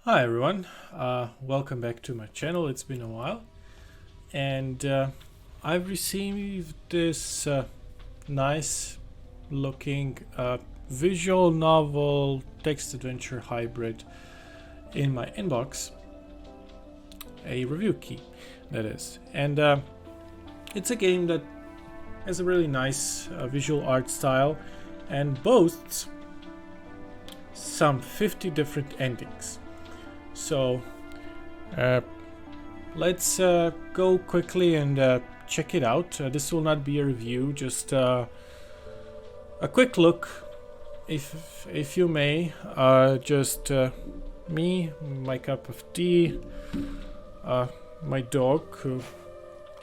Hi everyone, welcome back to my channel. It's been a while, and I've received this nice looking visual novel text adventure hybrid in my inbox, a review key that is, and it's a game that has a really nice visual art style and boasts some 50 different endings. So let's go quickly and check it out. This will not be a review, just a quick look, if you may. Just me, my cup of tea, my dog who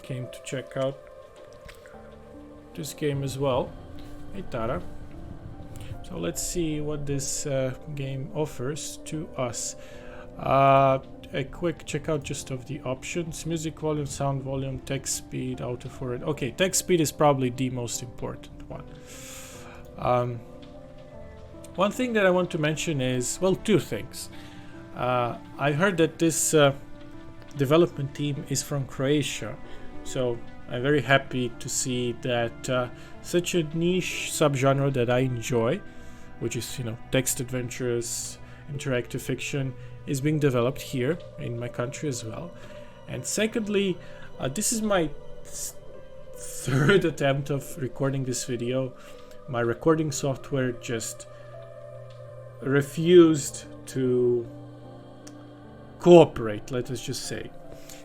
came to check out this game as well. Hey Tara. So let's see what this game offers to us. A quick checkout just of the options: music volume, sound volume, text speed, auto forward. Okay, text speed is probably the most important one. One thing that I want to mention is, well, two things. I heard that this development team is from Croatia, so I'm very happy to see that such a niche subgenre that I enjoy, which is, text adventures, interactive fiction, is being developed here in my country as well. And secondly, this is my third attempt of recording this video. My recording software just refused to cooperate, let us just say.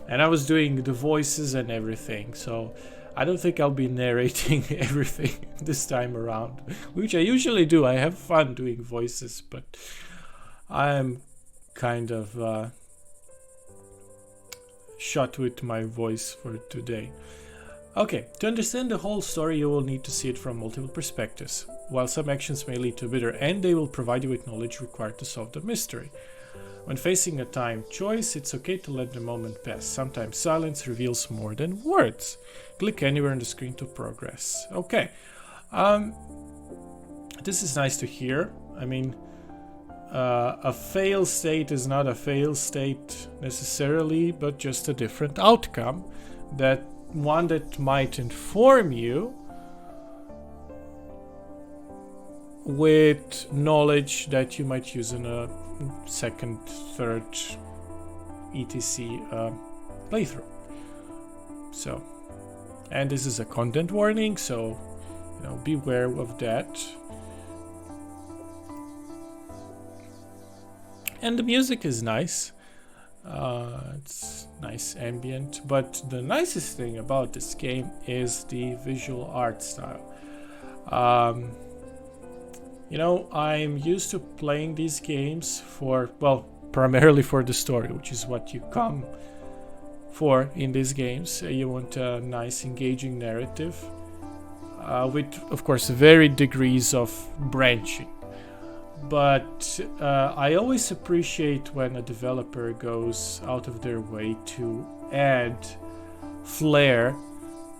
And I was doing the voices and everything, so I don't think I'll be narrating everything this time around, which I usually do. I have fun doing voices, but I'm kind of shot with my voice for today. Okay, to understand the whole story, you will need to see it from multiple perspectives. While some actions may lead to a bitter end, they will provide you with knowledge required to solve the mystery. When facing a time choice, it's okay to let the moment pass. Sometimes silence reveals more than words. Click anywhere on the screen to progress. Okay, this is nice to hear. I mean, a fail state is not a fail state necessarily, but just a different outcome, that one that might inform you with knowledge that you might use in a second, third, etc. Playthrough. So, and this is a content warning, so beware of that. And the music is nice. It's nice ambient, but the nicest thing about this game is the visual art style. I'm used to playing these games primarily for the story, which is what you come for in these games. You want a nice, engaging narrative with, of course, varied degrees of branching. But I always appreciate when a developer goes out of their way to add flair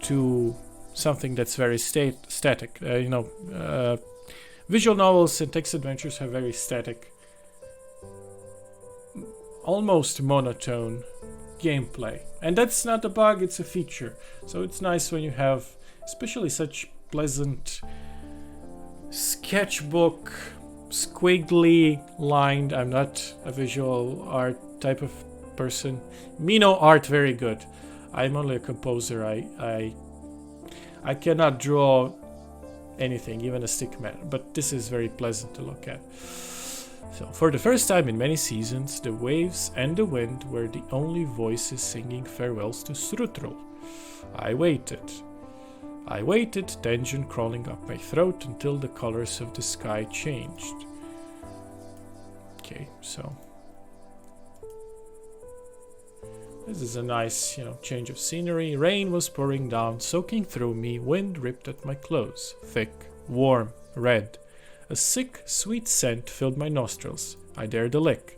to something that's very static. Visual novels and text adventures have very static, almost monotone gameplay. And that's not a bug, it's a feature. So it's nice when you have especially such pleasant sketchbook, squiggly lined. I'm not a visual art type of person. Me no art very good. I'm only a composer. I cannot draw anything, even a stick man, but this is very pleasant to look at. So for the first time in many seasons, the waves and the wind were the only voices singing farewells to Strutrul. I waited, tension crawling up my throat until the colors of the sky changed. Okay, so this is a nice, change of scenery. Rain was pouring down, soaking through me. Wind ripped at my clothes. Thick, warm, red. A sick, sweet scent filled my nostrils. I dared a lick.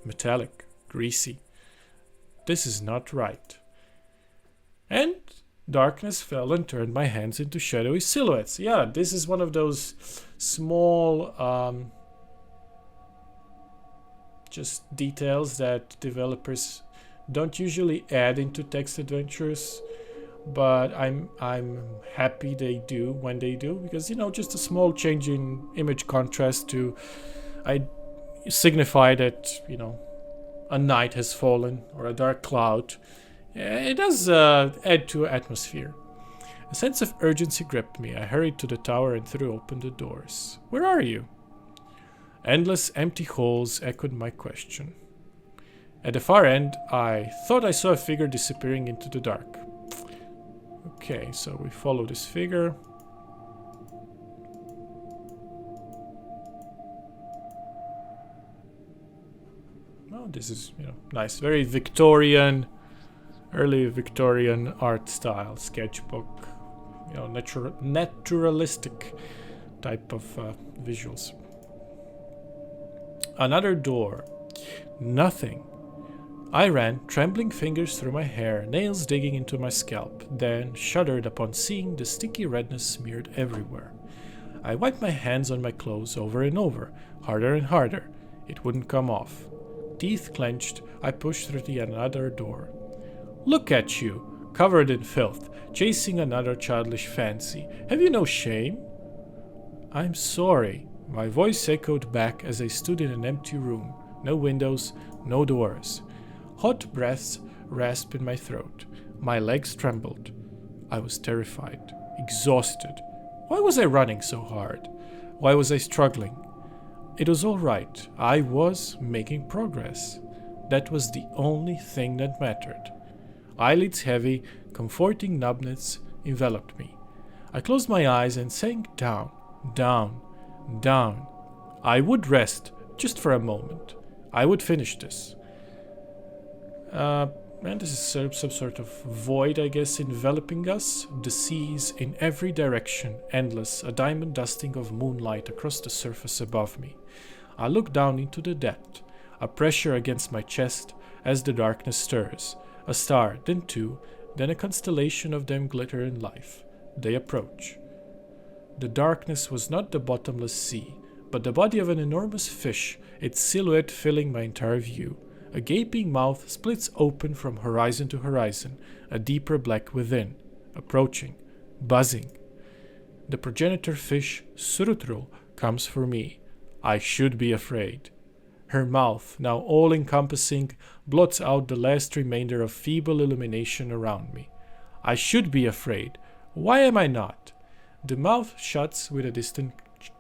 Metallic, greasy. This is not right. And darkness fell and turned my hands into shadowy silhouettes. Yeah, this is one of those small just details that developers don't usually add into text adventures, but I'm happy they do when they do, because just a small change in image contrast to signify that a night has fallen or a dark cloud. It does add to atmosphere. A sense of urgency gripped me. I hurried to the tower and threw open the doors. Where are you? Endless empty halls echoed my question. At the far end, I thought I saw a figure disappearing into the dark. Okay, so we follow this figure. Oh, this is, nice. Very Victorian, early Victorian art style, sketchbook, naturalistic type of visuals. Another door. Nothing. I ran trembling fingers through my hair, nails digging into my scalp, then shuddered upon seeing the sticky redness smeared everywhere. I wiped my hands on my clothes over and over, harder and harder. It wouldn't come off. Teeth clenched, I pushed through another door. Look at you, covered in filth, chasing another childish fancy. Have you no shame? I'm sorry. My voice echoed back as I stood in an empty room. No windows, no doors. Hot breaths rasped in my throat. My legs trembled. I was terrified, exhausted. Why was I running so hard? Why was I struggling? It was all right. I was making progress. That was the only thing that mattered. Eyelids heavy, comforting numbness enveloped me. I closed my eyes and sank down, down, down. I would rest, just for a moment. I would finish this. And this is some sort of void, I guess, enveloping us. The seas in every direction, endless, a diamond dusting of moonlight across the surface above me. I look down into the depth, a pressure against my chest as the darkness stirs. A star, then two, then a constellation of them glitter in life. They approach. The darkness was not the bottomless sea, but the body of an enormous fish, its silhouette filling my entire view. A gaping mouth splits open from horizon to horizon, a deeper black within, approaching, buzzing. The progenitor fish, Surutru, comes for me. I should be afraid. Her mouth, now all-encompassing, blots out the last remainder of feeble illumination around me. I should be afraid. Why am I not? The mouth shuts with a distant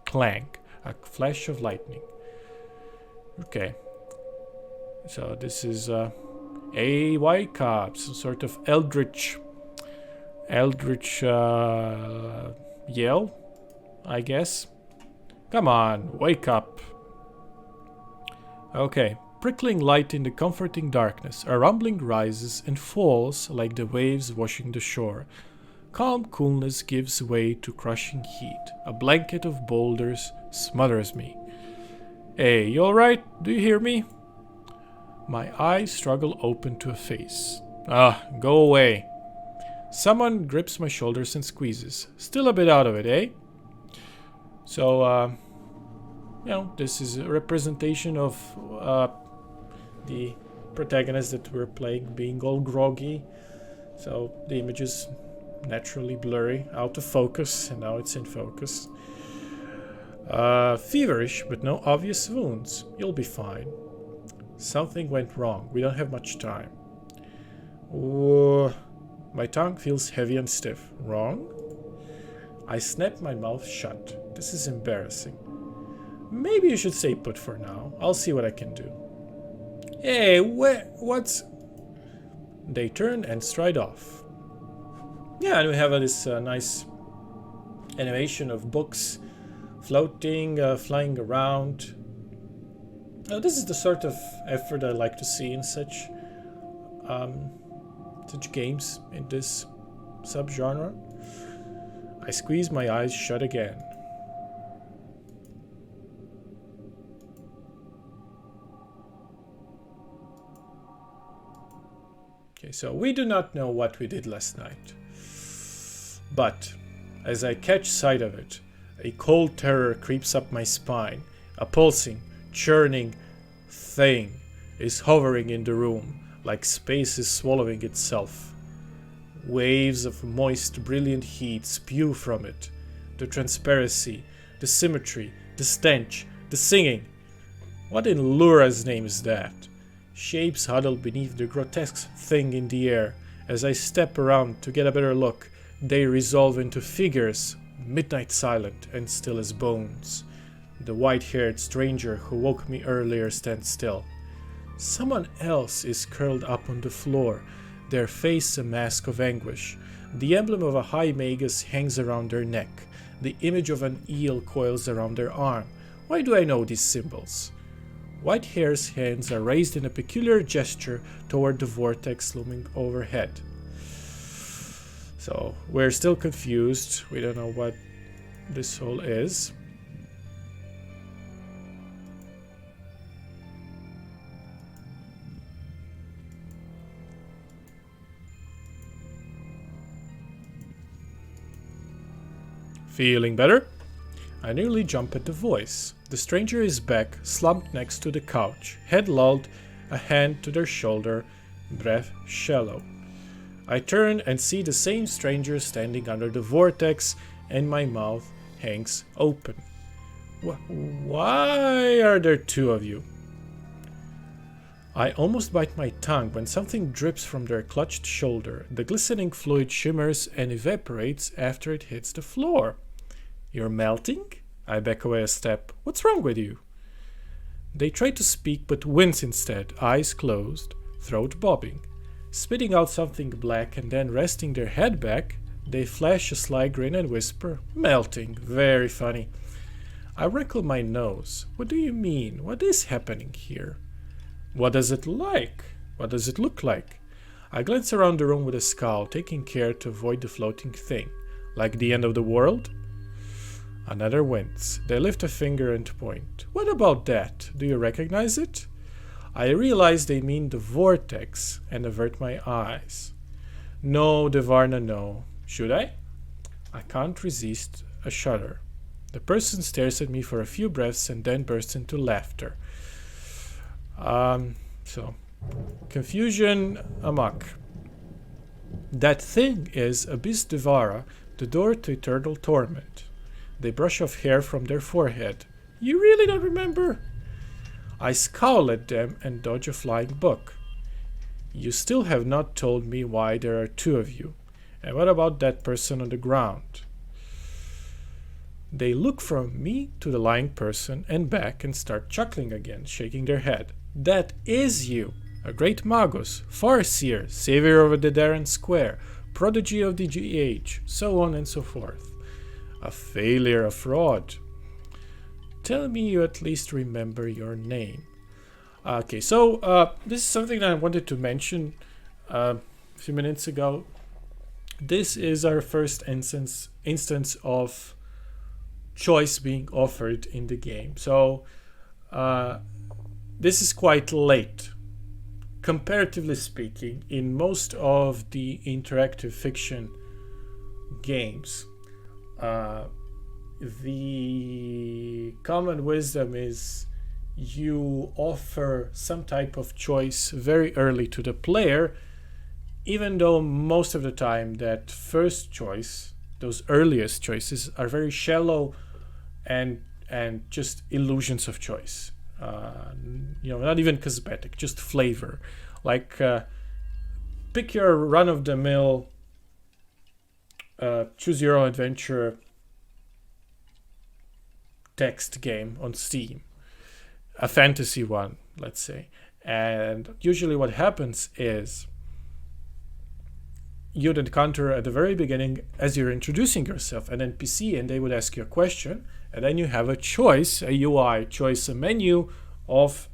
clang, a flash of lightning. Okay. So this is a wake up, some sort of eldritch yell, I guess. Come on, wake up. Okay, prickling light in the comforting darkness, a rumbling rises and falls like the waves washing the shore. Calm coolness gives way to crushing heat. A blanket of boulders smothers me. Hey, you alright? Do you hear me? My eyes struggle open to a face. Go away. Someone grips my shoulders and squeezes. Still a bit out of it, eh? So, this is a representation of the protagonist that we're playing being all groggy. So the image is naturally blurry, out of focus, and now it's in focus. Feverish, but no obvious wounds. You'll be fine. Something went wrong. We don't have much time. My tongue feels heavy and stiff. Wrong? I snap my mouth shut. This is embarrassing. Maybe you should stay put for now. I'll see what I can do. Hey, what's... They turn and stride off. Yeah, and we have this nice animation of books floating, flying around. This is the sort of effort I like to see in such games in this subgenre. I squeeze my eyes shut again. Okay, so we do not know what we did last night. But as I catch sight of it, a cold terror creeps up my spine, a pulsing, churning thing is hovering in the room, like space is swallowing itself. Waves of moist, brilliant heat spew from it. The transparency, the symmetry, the stench, the singing. What in Lura's name is that? Shapes huddle beneath the grotesque thing in the air. As I step around to get a better look, they resolve into figures, midnight silent and still as bones. The white-haired stranger who woke me earlier stands still. Someone else is curled up on the floor, their face a mask of anguish. The emblem of a high magus hangs around their neck. The image of an eel coils around their arm. Why do I know these symbols? Whitehair's hands are raised in a peculiar gesture toward the vortex looming overhead. So, we're still confused. We don't know what this all is. Feeling better? I nearly jump at the voice. The stranger is back, slumped next to the couch, head lolled, a hand to their shoulder, breath shallow. I turn and see the same stranger standing under the vortex, and my mouth hangs open. Why are there two of you? I almost bite my tongue when something drips from their clutched shoulder. The glistening fluid shimmers and evaporates after it hits the floor. You're melting? I back away a step. What's wrong with you? They try to speak but wince instead, eyes closed, throat bobbing. Spitting out something black and then resting their head back, they flash a sly grin and whisper, melting, very funny. I wrinkle my nose. What do you mean? What is happening here? What does it like? What does it look like? I glance around the room with a scowl, taking care to avoid the floating thing. Like the end of the world? Another wince. They lift a finger and point. What about that? Do you recognize it? I realize they mean the vortex and avert my eyes. No, Devarna, no. Should I? I can't resist a shudder. The person stares at me for a few breaths and then bursts into laughter. Confusion amok. That thing is Abyss Devara, the door to eternal torment. They brush off hair from their forehead. You really don't remember? I scowl at them and dodge a flying book. You still have not told me why there are two of you. And what about that person on the ground? They look from me to the lying person and back and start chuckling again, shaking their head. That is you, a great magus, farseer, savior of the Darren Square, prodigy of the GH, so on and so forth. A failure, a fraud. Tell me you at least remember your name. Okay, so this is something that I wanted to mention a few minutes ago. This is our first instance of choice being offered in the game. So this is quite late, comparatively speaking, in most of the interactive fiction games. The common wisdom is you offer some type of choice very early to the player, even though most of the time that first choice, those earliest choices, are very shallow and just illusions of choice. Not even cosmetic, just flavor. Like pick your run-of-the-mill choose your own adventure text game on Steam, a fantasy one, let's say. And usually what happens is you'd encounter at the very beginning, as you're introducing yourself, an NPC, and they would ask you a question, and then you have a choice, a UI choice, a menu of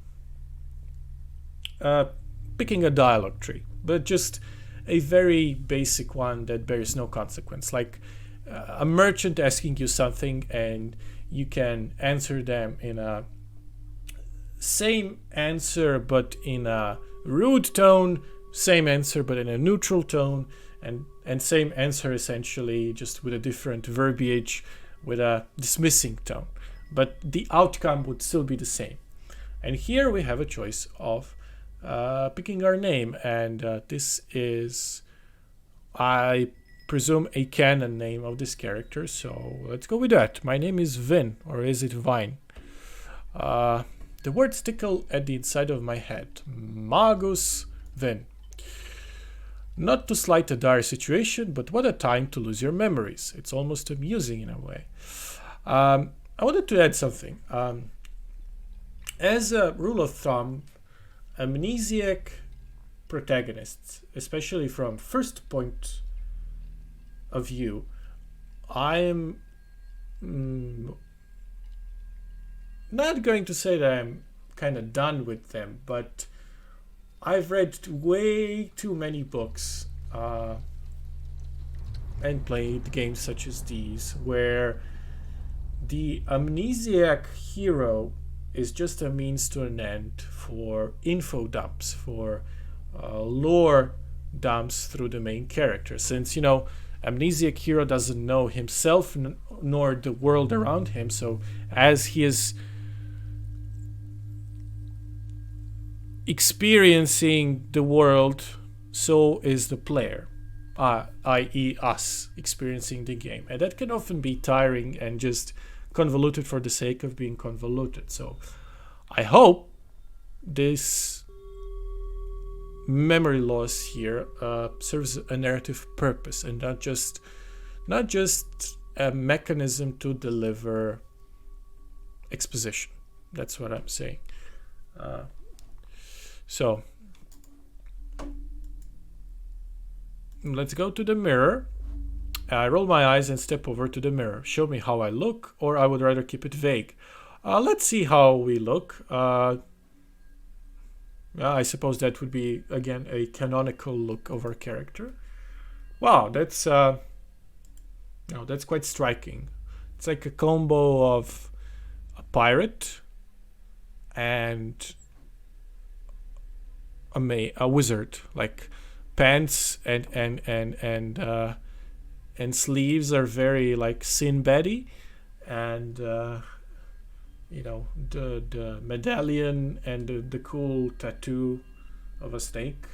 picking a dialogue tree, but just a very basic one that bears no consequence, like a merchant asking you something and you can answer them in a same answer but in a rude tone, same answer but in a neutral tone, and same answer essentially just with a different verbiage with a dismissing tone, but the outcome would still be the same. And here we have a choice of picking our name, and this is, I presume, a canon name of this character, so let's go with that. My name is Vin, or is it Vine? The words tickle at the inside of my head. Magus Vin. Not to slight a dire situation, but what a time to lose your memories. It's almost amusing in a way. I wanted to add something. As a rule of thumb, amnesiac protagonists, especially from first point of view, I'm not going to say that I'm kind of done with them, but I've read way too many books and played games such as these where the amnesiac hero is just a means to an end for info dumps, for lore dumps through the main character. Since, amnesiac hero doesn't know himself nor the world around him, so as he is experiencing the world, so is the player, i.e. us experiencing the game. And that can often be tiring and just convoluted for the sake of being convoluted. So I hope this memory loss here serves a narrative purpose and not just a mechanism to deliver exposition. That's what I'm saying. So let's go to the mirror. I roll my eyes and step over to the mirror. Show me how I look, or I would rather keep it vague. Let's see how we look. I suppose that would be, again, a canonical look of our character. Wow, that's quite striking. It's like a combo of a pirate and a wizard. Like pants and sleeves are very like Sinbad-y, and the medallion and the cool tattoo of a snake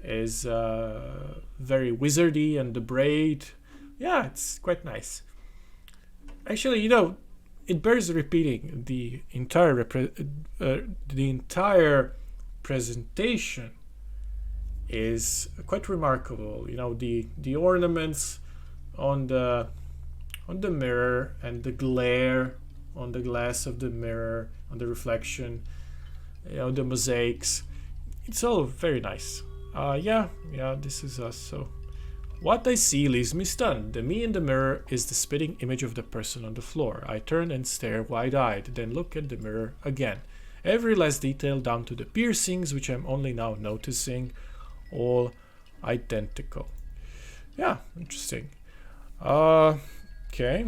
is very wizardy, and the braid, yeah, it's quite nice. Actually, it bears repeating, the entire presentation is quite remarkable. The ornaments on the mirror and the glare on the glass of the mirror, on the reflection, the mosaics, it's all very nice. This is us. So what I see leaves me stunned. The me in the mirror is the spitting image of the person on the floor. I turn and stare wide-eyed, then look at the mirror again. Every last detail down to the piercings, which I'm only now noticing, all identical. Yeah, interesting. Okay.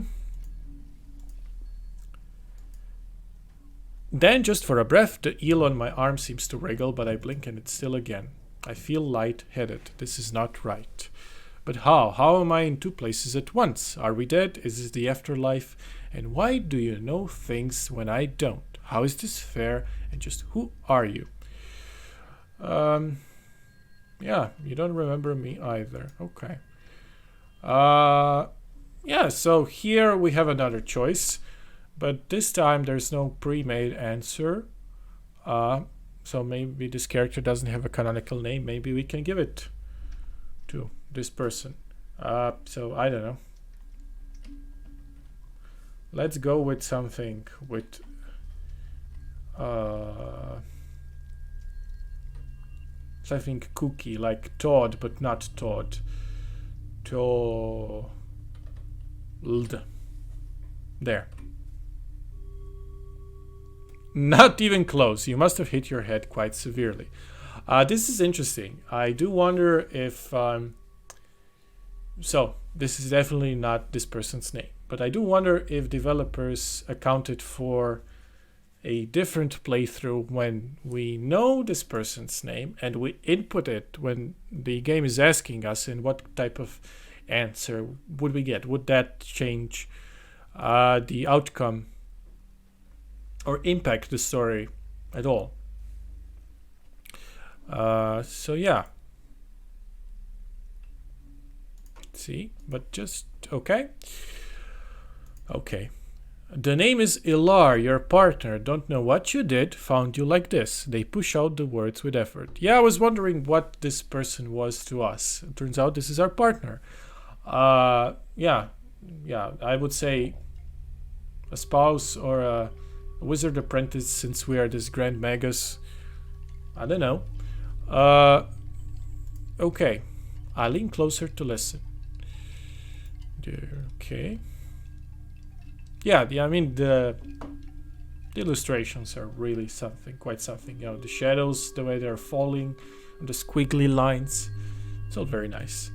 Then, just for a breath, the eel on my arm seems to wriggle, but I blink and it's still again. I feel light-headed. This is not right. But how? How am I in two places at once? Are we dead? Is this the afterlife? And why do you know things when I don't? How is this fair? And just who are you? Yeah, you don't remember me either. Okay. Yeah, so here we have another choice, but this time there's no pre-made answer. So maybe this character doesn't have a canonical name. Maybe we can give it to this person. So I don't know. Let's go with something with something kooky, like Todd, but not Todd. Told. There. Not even close. You must have hit your head quite severely. This is interesting. I do wonder if... so, this is definitely not this person's name. But I do wonder if developers accounted for a different playthrough when we know this person's name and we input it when the game is asking us, and what type of answer would we get? Would that change the outcome or impact the story at all. So yeah. See, but just okay. Okay. The name is Ilar, your partner. Don't know what you did, found you like this. They push out the words with effort. Yeah, I was wondering what this person was to us. It turns out this is our partner. Yeah, I would say a spouse or a wizard apprentice, since we are this grand magus. I don't know. Okay. I lean closer to listen. Okay. Yeah, I mean the illustrations are really something, quite something. You know, the shadows, the way they're falling, and the squiggly lines. It's all very nice.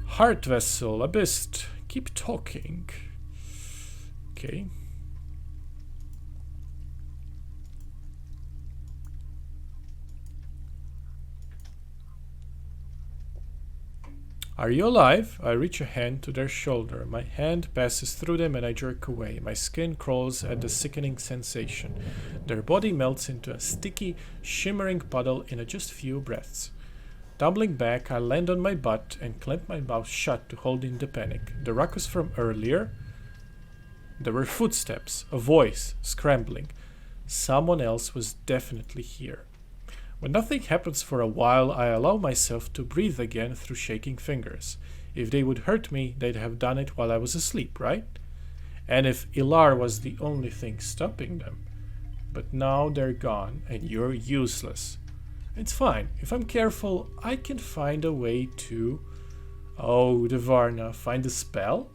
Heart vessel, abyss, keep talking. Okay. Are you alive? I reach a hand to their shoulder. My hand passes through them and I jerk away. My skin crawls at the sickening sensation. Their body melts into a sticky, shimmering puddle in a just few breaths. Tumbling back, I land on my butt and clench my mouth shut to hold in the panic. The ruckus from earlier? There were footsteps, a voice, scrambling. Someone else was definitely here. When nothing happens for a while, I allow myself to breathe again through shaking fingers. If they would hurt me, they'd have done it while I was asleep, right? And if Ilar was the only thing stopping them. But now they're gone, and you're useless. It's fine. If I'm careful, I can find a way to... Oh, the Varna, find a spell?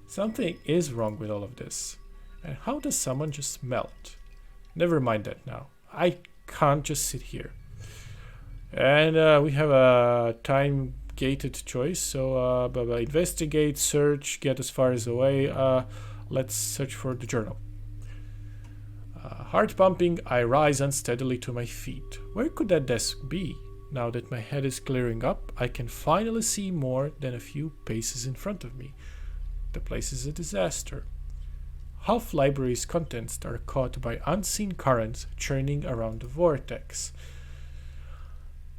Something is wrong with all of this. And how does someone just melt? Never mind that now. I can't just sit here. And we have a time-gated choice, so investigate, search, get as far as away. Let's search for the journal. Heart pumping, I rise unsteadily to my feet. Where could that desk be? Now that my head is clearing up, I can finally see more than a few paces in front of me. The place is a disaster. Half library's contents are caught by unseen currents churning around the vortex.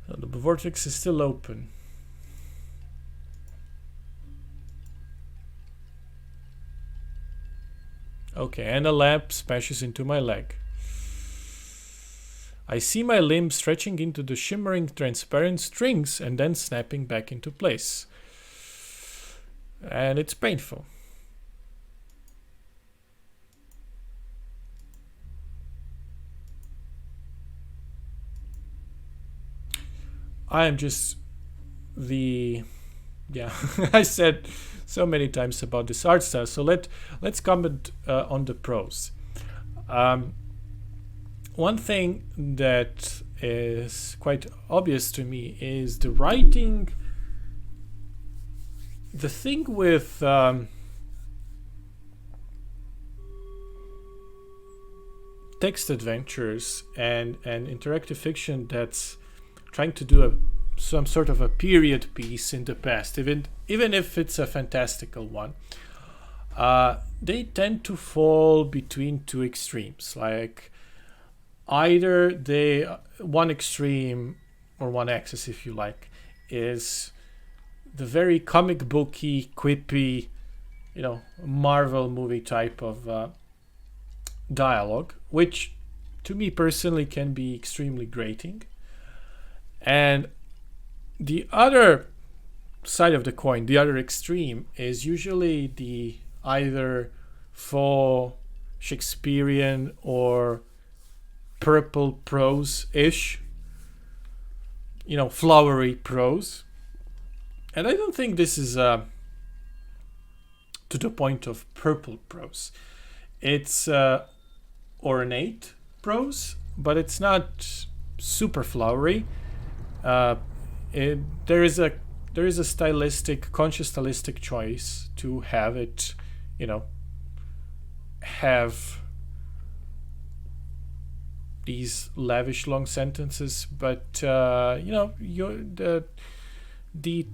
The vortex is still open. Okay, and a lamp smashes into my leg. I see my limb stretching into the shimmering transparent strings and then snapping back into place. And it's painful. I am just the... Yeah, I said so many times about this art style. So let's comment on the pros. One thing that is quite obvious to me is the writing. The thing with text adventures and interactive fiction that's trying to do some sort of a period piece in the past, even if it's a fantastical one, they tend to fall between two extremes. Like either one extreme or one axis, if you like, is the very comic booky, quippy, Marvel movie type of dialogue, which to me personally can be extremely grating. And the other side of the coin, the other extreme, is usually the either faux Shakespearean or purple prose-ish, flowery prose. And I don't think this is to the point of purple prose. It's ornate prose, but it's not super flowery. There is a conscious stylistic choice to have it, have these lavish long sentences, but the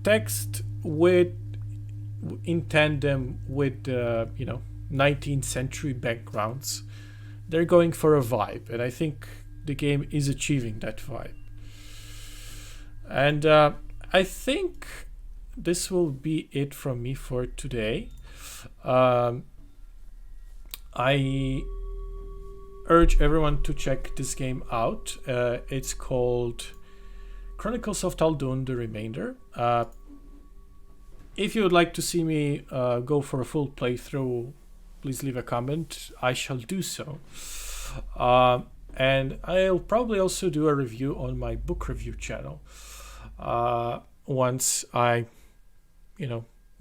text in tandem with 19th century backgrounds, they're going for a vibe, and I think the game is achieving that vibe. And I think this will be it from me for today. I urge everyone to check this game out. It's called Chronicles of Tal'Dun, The Remainder. If you would like to see me go for a full playthrough, please leave a comment. I shall do so. And I'll probably also do a review on my book review channel once I,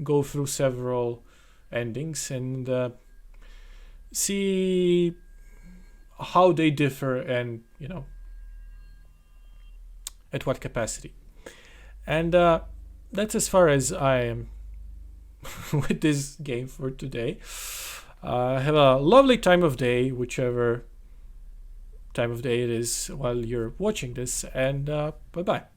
go through several endings and see how they differ and, at what capacity. And that's as far as I am with this game for today. Have a lovely time of day, whichever time of day it is while you're watching this, and bye-bye.